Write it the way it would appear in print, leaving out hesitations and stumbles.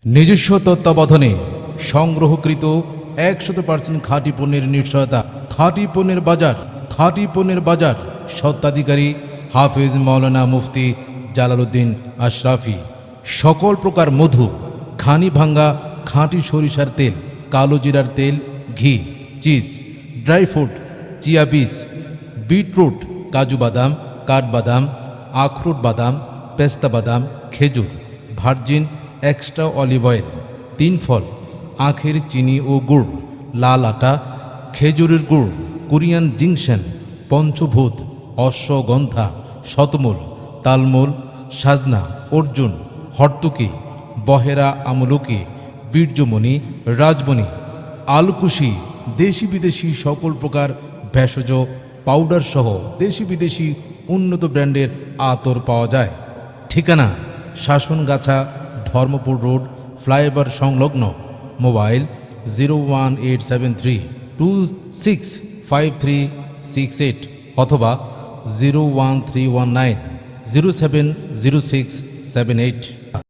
নিজস্ব তত্ত্বাবধানে সংগ্রহকৃত 100% খাঁটি পণ্যের নিশ্চয়তা। খাঁটি পণ্যের বাজার স্বত্বাধিকারী হাফেজ মাওলানা মুফতি জালালউদ্দিন আশরাফি। সকল প্রকার মধু, ঘানি ভাঙ্গা খাঁটি সরিষার তেল, কালো জিরার তেল, ঘি, চিজ, ড্রাই ফ্রুট, চিয়া বীজ, বিটরুট, কাজু বাদাম, কাঠবাদাম, আখরোট বাদাম, পেস্তা বাদাম, খেজুর, ভার্জিন এক্সট্রা অলিভ অয়েল, 3 ফল, আখের চিনি ও গুড়, লাল আটা, খেজুরের গুড়, কোরিয়ান জিংসেন, পঞ্চভূত, অশ্বগন্ধা, শতমূল, তালমূল, সাজনা, অর্জুন, হর্তুকি, বহেরা আমলকি, বীর্যমণি, রাজমণি, আলকুশি, দেশি বিদেশি সকল প্রকার ভেষজ পাউডার সহ দেশি বিদেশি উন্নত ব্র্যান্ডের আতর পাওয়া যায়। ঠিকানা শাসনগাছা, ধর্মপুর রোড, ফ্লাইওভার সংলগ্ন। মোবাইল 01873265368 অথবা 01319070678।